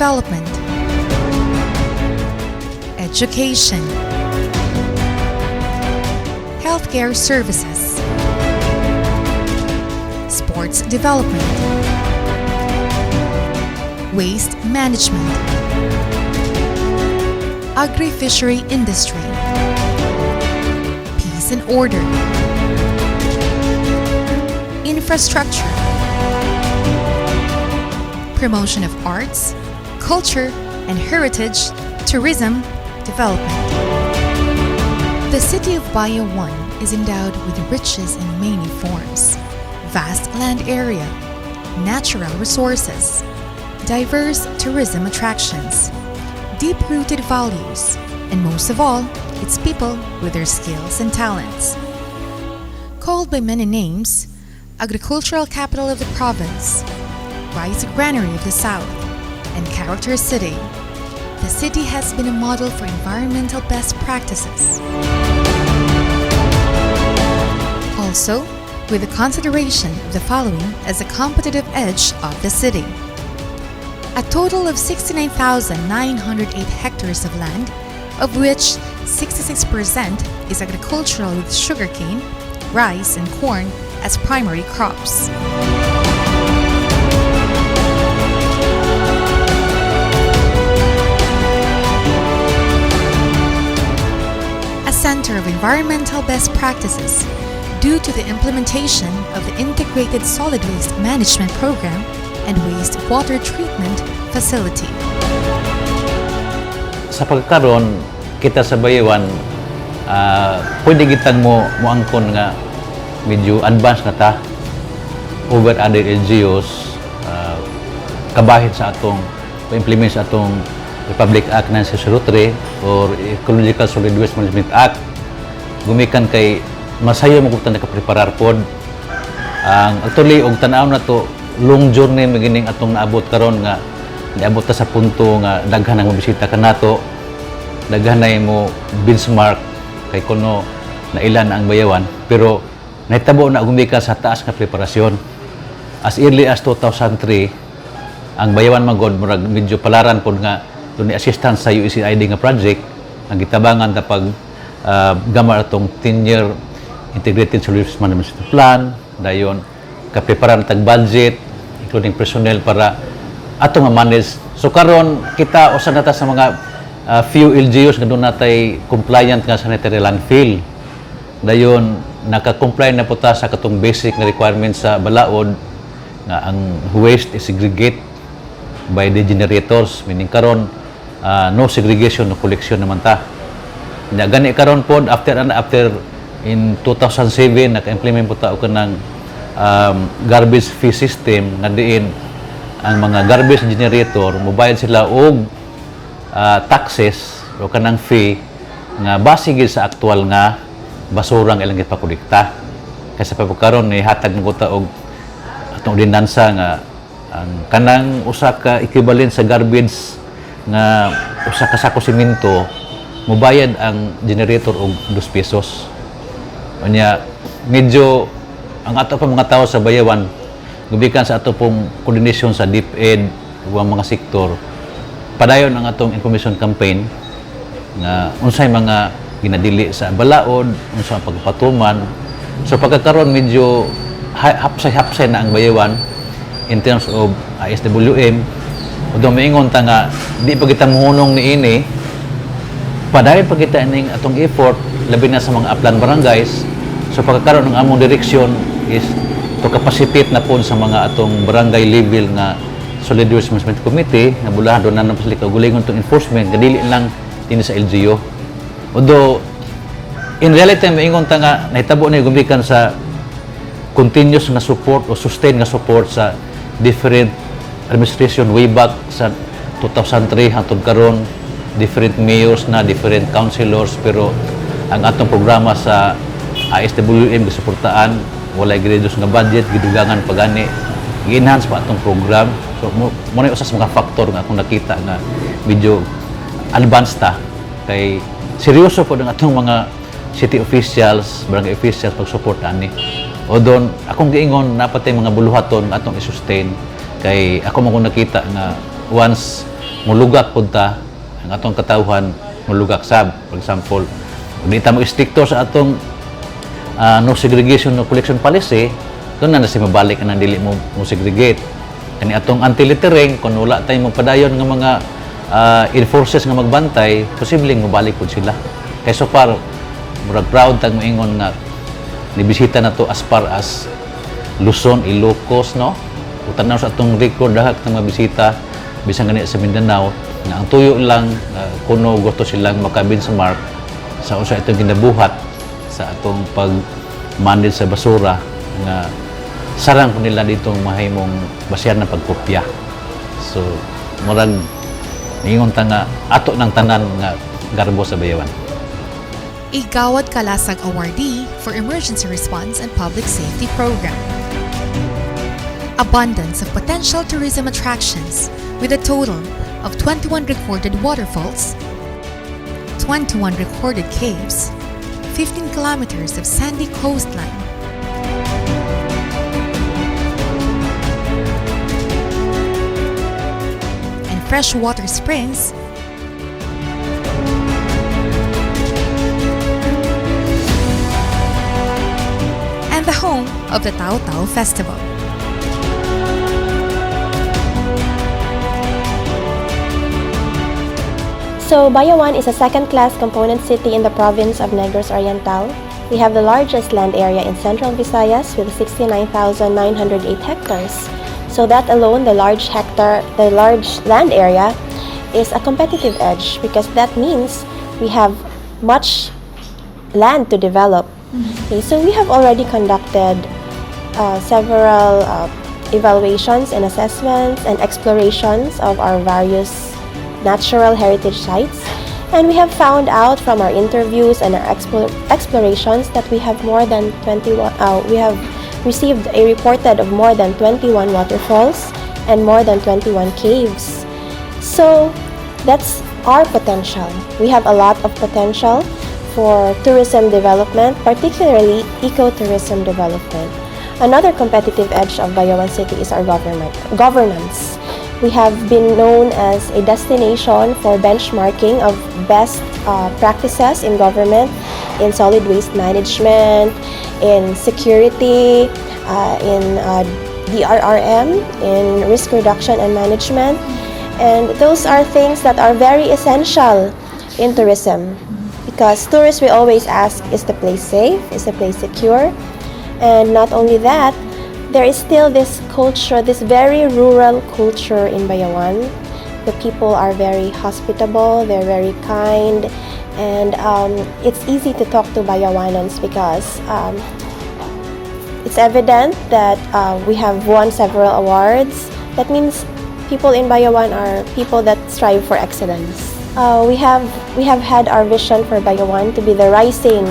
Development, Education, Healthcare Services, Sports Development, Waste Management, Agri-Fishery Industry, Peace and Order, Infrastructure, Promotion of Arts, Culture and Heritage, Tourism, Development. The city of Bayawan is endowed with riches in many forms: vast land area, natural resources, diverse tourism attractions, deep-rooted values, and most of all, its people with their skills and talents. Called by many names, agricultural capital of the province, rice granary of the south, and character city, the city has been a model for environmental best practices. Also, with the consideration of the following as a competitive edge of the city: a total of 69,908 hectares of land, of which 66% is agricultural with sugarcane, rice, and corn as primary crops. A center of environmental best practices due to the implementation of the Integrated Solid Waste Management Program and Wastewater Treatment Facility. Sa pagkaron kita sa Bayawan, pwede kitang mo angkon nga medyo advanced na ta over other LGUs, kabahin sa atong implement sa atong Republic Act 1903 or Ecological Solid Waste Management Act. Gumikan kay masayo mo kung nakapreparar pod ang actually og tan-aw na to long journey magining atong naabot karon nga niabot ta sa punto nga daghan ang mobisita kanato, daghan na mo benchmark kay kuno na ilan ang Bayawan, pero nahitabo na gumika sa taas nga preparasyon. As early as 2003 ang Bayawan magod murag medyo palaran pod nga ni assistance sa USAID nga project ang gitabangan ta pag gamar atong 10-year Integrated Solid Waste Management Plan, dayon kapreparan tag budget including personnel para atong manage. So karon kita usa na ta sa mga few LGUs nga doon natay compliant nga sanitary landfill. Dayon naka-comply na po ta sa katong basic nga requirements sa balaod nga ang waste is segregate by the generators, meaning karon no segregation, no collection naman ta. Nya gani karon pod after in 2007 naka-implement po ta og kanang garbage fee system nga diin ang mga garbage generator mobayad sila og taxes o kanang fee nga base gid sa aktual nga basura nga ilang gipakolekta. Kaysa pa karon ni hatag mo ta og atong ordinansa nga ang kanang usa ka equivalent sa garbage nga usa ka sako semento mobayad ang generator og 2 pesos. Unya medyo ang ato pa mga tao sa Bayawan gubikan sa ato pong coordination sa DepEd ug mga sektor padayon ang atong information campaign nga unsay mga ginadili sa balaod, unsay pagpatuman. So pagkakaroon medyo hapsay-hapsay na ang Bayawan in terms of ISWM. Although maingon ta nga di pa kita muhunong niini, padayon pa kita ining atong effort labi na sa mga upland barangays. So pagkakaroon ng among direksyon is to capacitate na po sa mga atong barangay level nga Solid Waste Management Committee nga bulahan doon na napasalik kagulingon itong enforcement kadili lang din sa LGU. Although in reality maingon ta nga nahitabo na gumikan sa continuous nga support o sustained nga support sa different administration way back sa 2003 hangtod karon, different mayors na, different councilors, pero ang atong programa sa ISWM gisuportaan walay reduce nga budget gidugangan pagani gi-enhance pa atong program. So mo na usa sa mga factor nga akong nakita nga medyo advanced ta kay seryoso po ang atong mga city officials, barangay officials pag-support ani. O doon akong giingon napatay mga buluhaton nga atong i-sustain kay ako man nakita nga once mulugak punta ang atong katawhan mulugak sab. For example, kung di ta mag-stricto sa atong no segregation no collection policy, doon na siya mabalik ang dili mo segregate. Kani atong anti-littering, kung wala tayong magpadayon ng mga enforcers nga magbantay, posibleng mabalik po sila. Kaya so far, murag proud tag moingon nga nibisita na to as far as Luzon, Ilocos, no? Utanaw sa atong record dahak ng mga bisita bisan ganit sa Mindanao nga ang tuyo lang kuno gusto silang makabenchmark sa usa itong ginabuhat sa atong pag-manage sa basura nga sarang ko nila ditong mahimong basyan ng pagkopya. So, murag ingon ta nga ato ng tanan nga garbo sa Bayawan. A Gawad Kalasag Awardee for Emergency Response and Public Safety Program. Abundance of potential tourism attractions with a total of 21 recorded waterfalls, 21 recorded caves, 15 kilometers of sandy coastline, and freshwater springs, and the home of the Tao Tao Festival. So, Bayawan is a second-class component city in the province of Negros Oriental. We have the largest land area in Central Visayas with 69,908 hectares. So that alone, the large land area is a competitive edge because that means we have much land to develop. Okay, so we have already conducted several evaluations and assessments and explorations of our various natural heritage sites, and we have found out from our interviews and our explorations that we have we have received a reported of more than 21 waterfalls and more than 21 caves. So that's our potential. We have a lot of potential for tourism development, particularly ecotourism development. Another competitive edge of Bayawan City is our governance. We have been known as a destination for benchmarking of best practices in government, in solid waste management, in security, in DRRM, in risk reduction and management. And those are things that are very essential in tourism because tourists will always ask, is the place safe? Is the place secure? And not only that, there is still this culture, this very rural culture in Bayawan. The people are very hospitable, they're very kind, and it's easy to talk to Bayawanans because it's evident that we have won several awards. That means people in Bayawan are people that strive for excellence. We have had our vision for Bayawan to be the rising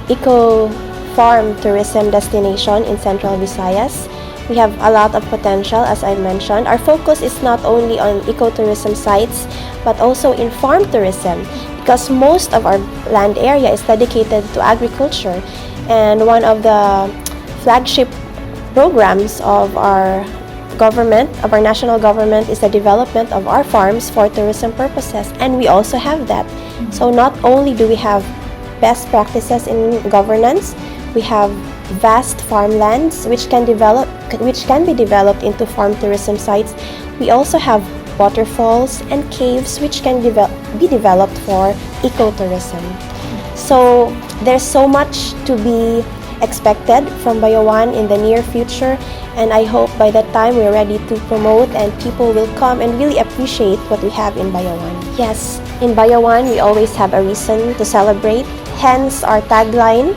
eco-farm tourism destination in Central Visayas. We have a lot of potential, as I mentioned. Our focus is not only on ecotourism sites, but also in farm tourism, because most of our land area is dedicated to agriculture. And one of the flagship programs of our government, of our national government, is the development of our farms for tourism purposes. And we also have that. So not only do we have best practices in governance, we have vast farmlands which can be developed into farm tourism sites. We also have waterfalls and caves which can be developed for ecotourism. So there's so much to be expected from Bayawan in the near future, and I hope by that time we're ready to promote and people will come and really appreciate what we have in Bayawan. Yes, in Bayawan we always have a reason to celebrate, hence our tagline,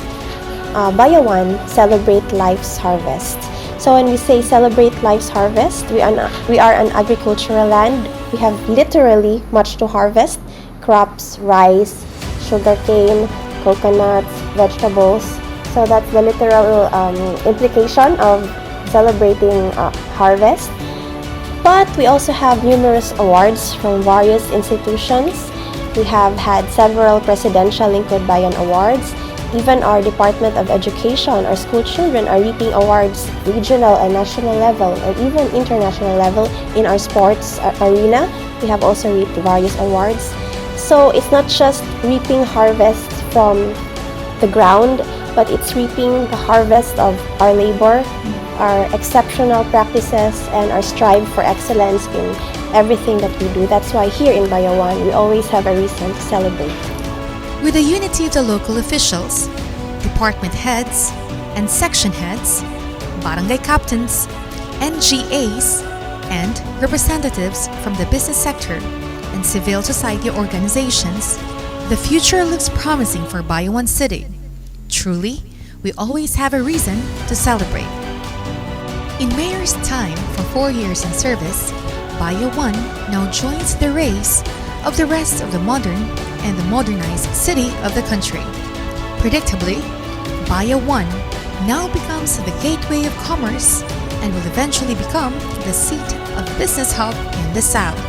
Bayawan, celebrate life's harvest. So when we say celebrate life's harvest, we are an agricultural land. We have literally much to harvest: crops, rice, sugarcane, coconuts, vegetables. So that's the literal implication of celebrating harvest. But we also have numerous awards from various institutions. We have had several presidential Lingkod Bayan awards. Even our Department of Education, our school children are reaping awards regional and national level or even international level in our sports arena. We have also reaped various awards. So it's not just reaping harvest from the ground, but it's reaping the harvest of our labor, our exceptional practices, and our strive for excellence in everything that we do. That's why here in Bayawan, we always have a reason to celebrate. With the unity of the local officials, department heads, and section heads, barangay captains, NGAs, and representatives from the business sector and civil society organizations, the future looks promising for Bayawan City. Truly, we always have a reason to celebrate. In Mayor's time for 4 years in service, Bayawan now joins the race of the rest of the modern and the modernized city of the country. Predictably, Bayawan now becomes the gateway of commerce and will eventually become the seat of business hub in the south.